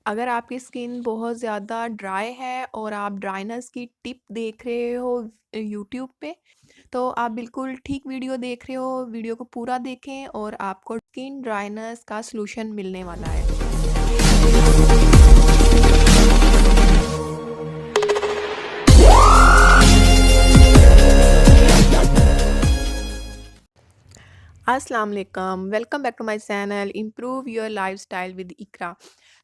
अगर आपकी स्किन बहुत ज़्यादा ड्राई है और आप ड्राइनेस की टिप देख रहे हो यूट्यूब पे, तो आप बिल्कुल ठीक वीडियो देख रहे हो। वीडियो को पूरा देखें और आपको स्किन ड्राइनेस का सॉल्यूशन मिलने वाला है। अस्सलाम वालेकुम, welcome back to my channel improve your lifestyle with Iqra.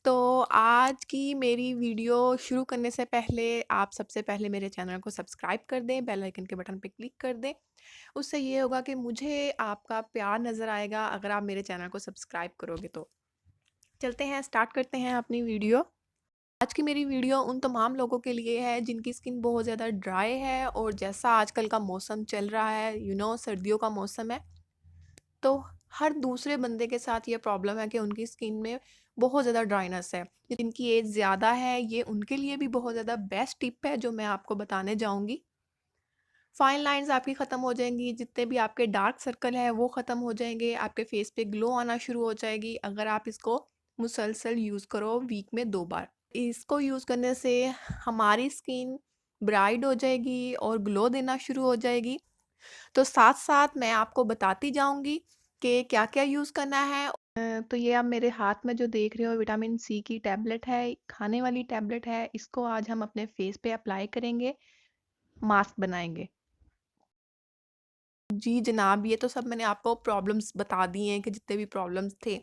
तो आज की मेरी वीडियो शुरू करने से पहले आप सबसे पहले मेरे चैनल को सब्सक्राइब कर दें, बेल आइकन के बटन पे क्लिक कर दें। उससे ये होगा कि मुझे आपका प्यार नज़र आएगा अगर आप मेरे चैनल को सब्सक्राइब करोगे तो। चलते हैं, स्टार्ट करते हैं अपनी वीडियो। आज की मेरी वीडियो उन तमाम लोगों के लिए है जिनकी स्किन बहुत ज़्यादा ड्राई है और जैसा आजकल का मौसम चल रहा है, सर्दियों का मौसम है। तो हर दूसरे बंदे के साथ ये प्रॉब्लम है कि उनकी स्किन में बहुत ज़्यादा ड्राइनेस है। जिनकी एज ज़्यादा है, ये उनके लिए भी बहुत ज़्यादा बेस्ट टिप है जो मैं आपको बताने जाऊँगी। फाइन लाइंस आपकी ख़त्म हो जाएंगी, जितने भी आपके डार्क सर्कल है वो ख़त्म हो जाएंगे, आपके फेस पे ग्लो आना शुरू हो जाएगी अगर आप इसको मुसलसल यूज़ करो वीक में 2 बार। इसको यूज़ करने से हमारी स्किन ब्राइट हो जाएगी और ग्लो देना शुरू हो जाएगी। तो साथ-साथ मैं आपको बताती जाऊँगी कि क्या-क्या यूज़ करना है। तो ये आप मेरे हाथ में जो देख रहे हो विटामिन सी की टैबलेट है, खाने वाली टैबलेट है। इसको आज हम अपने फेस पे अप्लाई करेंगे, मास्क बनाएँगे। जी जनाब, ये तो सब मैंने आपको प्रॉब्लम्स बता दिए हैं कि जितने भी प्रॉब्लम्स थे।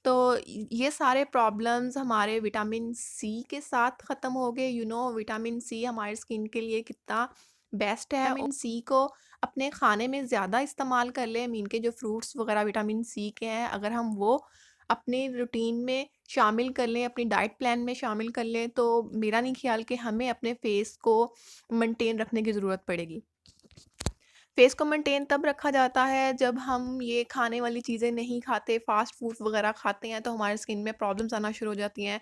तो ये सारे प्रॉब्लम्स हमारे विटामिन सी के साथ ख़त्म हो गए। विटामिन सी हमारी स्किन के लिए कितना बेस्ट है। विटामिन सी को अपने खाने में ज़्यादा इस्तेमाल कर लें। मीन के जो फ्रूट्स वगैरह विटामिन सी के हैं, अगर हम वो अपने रूटीन में शामिल कर लें, अपनी डाइट प्लान में शामिल कर लें, तो मेरा नहीं ख्याल कि हमें अपने फेस को मेंटेन रखने की ज़रूरत पड़ेगी। फेस को मेंटेन तब रखा जाता है जब हम ये खाने वाली चीज़ें नहीं खाते, फास्ट फूड वगैरह खाते हैं तो हमारी स्किन में प्रॉब्लम्स आना शुरू हो जाती हैं।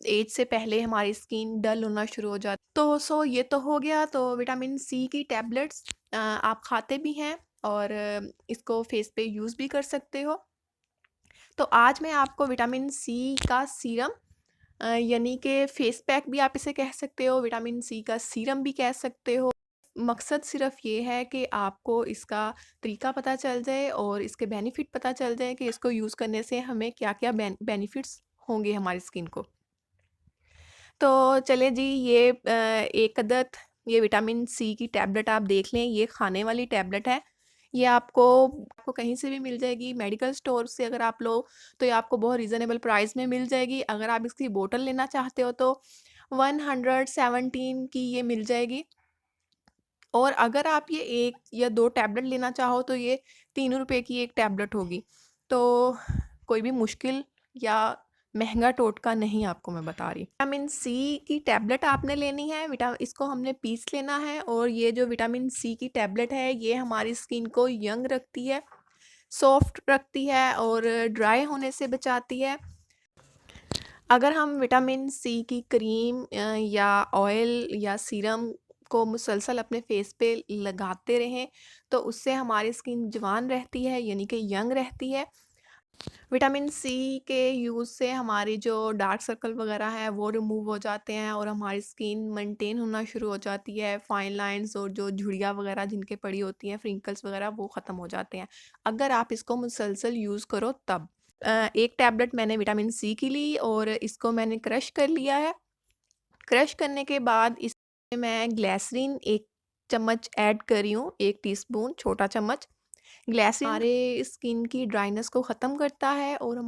एज से पहले हमारी स्किन डल होना शुरू हो जाती। तो ये तो हो गया। तो विटामिन सी की टैबलेट्स आप खाते भी हैं और इसको फेस पे यूज़ भी कर सकते हो। तो आज मैं आपको विटामिन सी का सीरम, यानी कि फेस पैक भी आप इसे कह सकते हो, विटामिन सी का सीरम भी कह सकते हो। मकसद सिर्फ़ ये है कि आपको इसका तरीका पता चल जाए और इसके बेनिफिट पता चल जाए कि इसको यूज़ करने से हमें क्या-क्या बेनिफिट्स होंगे हमारी स्किन को। तो चलें जी, ये एक अदद ये विटामिन सी की टैबलेट आप देख लें, ये खाने वाली टैबलेट है। ये आपको आपको कहीं से भी मिल जाएगी, मेडिकल स्टोर से अगर आप लो, तो ये आपको बहुत रीज़नेबल प्राइस में मिल जाएगी। अगर आप इसकी बोतल लेना चाहते हो तो 117 की ये मिल जाएगी। और अगर आप ये 1 या 2 टैबलेट लेना चाहो तो ये ₹3 की एक टैबलेट होगी। तो कोई भी मुश्किल या महँगा टोटका नहीं आपको मैं बता रही। विटामिन सी की टैबलेट आपने लेनी है, विटा इसको हमने पीस लेना है और ये जो विटामिन सी की टैबलेट है ये हमारी स्किन को यंग रखती है, सॉफ्ट रखती है और ड्राई होने से बचाती है। अगर हम विटामिन सी की क्रीम या ऑयल या सीरम को मुसलसल अपने फेस पे लगाते रहें, तो उससे हमारी स्किन जवान रहती है, यानी कि यंग रहती है। विटामिन सी के यूज़ से हमारी जो डार्क सर्कल वगैरह हैं वो रिमूव हो जाते हैं और हमारी स्किन मेंटेन होना शुरू हो जाती है। फाइन लाइंस और जो झुर्रियाँ वगैरह जिनके पड़ी होती हैं, फ्रिंकल्स वगैरह, वो ख़त्म हो जाते हैं अगर आप इसको मुसलसल यूज़ करो तब। एक टैबलेट मैंने विटामिन सी की ली और इसको मैंने क्रश कर लिया है। क्रश करने के बाद इसमें मैं ग्लिसरीन 1 चम्मच ऐड कर रही हूँ, 1 टीस्पून छोटा चम्मच। ग्लिसरीन हमारे स्किन की ड्राइनेस को ख़त्म करता है और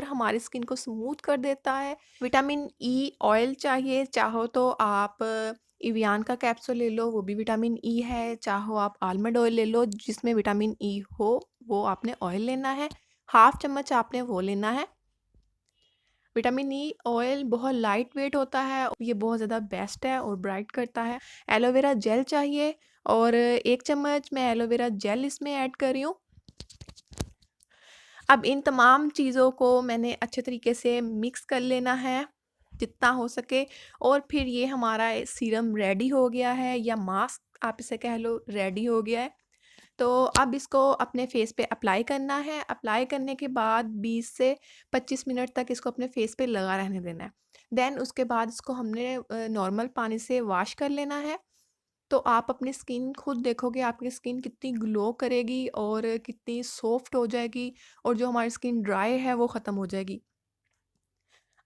हमारी स्किन को स्मूथ कर देता है। विटामिन ई ऑयल चाहिए, चाहो तो आप इवियान का कैप्सूल ले लो, वो भी विटामिन ई है। चाहो आप आलमंड ऑयल ले लो जिसमें विटामिन ई हो, वो आपने ऑयल लेना है। हाफ़ चम्मच आपने वो लेना है। विटामिन ई ऑयल बहुत लाइट वेट होता है, ये बहुत ज़्यादा बेस्ट है और ब्राइट करता है। एलोवेरा जेल चाहिए और 1 चम्मच मैं एलोवेरा जेल इसमें ऐड कर रही हूँ। अब इन तमाम चीज़ों को मैंने अच्छे तरीके से मिक्स कर लेना है, जितना हो सके। और फिर ये हमारा सीरम रेडी हो गया है या मास्क आप इसे कह लो, रेडी हो गया है। तो अब इसको अपने फेस पे अप्लाई करना है। अप्लाई करने के बाद 20 से 25 मिनट तक इसको अपने फेस पे लगा रहने देना है। देन उसके बाद इसको हमने नॉर्मल पानी से वॉश कर लेना है। तो आप अपनी स्किन खुद देखोगे आपकी स्किन कितनी ग्लो करेगी और कितनी सॉफ्ट हो जाएगी और जो हमारी स्किन ड्राई है वो ख़त्म हो जाएगी।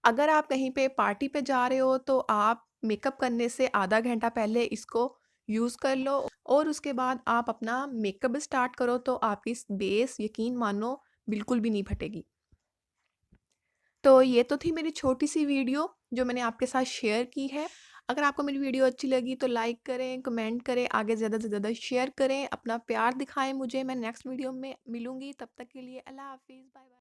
अगर आप कहीं पे पार्टी पे जा रहे हो तो आप मेकअप करने से आधा घंटा पहले इसको यूज़ कर लो और उसके बाद आप अपना मेकअप स्टार्ट करो तो आपकी बेस यकीन मानो बिल्कुल भी नहीं फटेगी। तो ये तो थी मेरी छोटी सी वीडियो जो मैंने आपके साथ शेयर की है। अगर आपको मेरी वीडियो अच्छी लगी तो लाइक करें, कमेंट करें, आगे ज़्यादा से ज़्यादा शेयर करें, अपना प्यार दिखाएं मुझे। मैं नेक्स्ट वीडियो में मिलूंगी, तब तक के लिए अल्लाह हाफिज़, बाय बाय।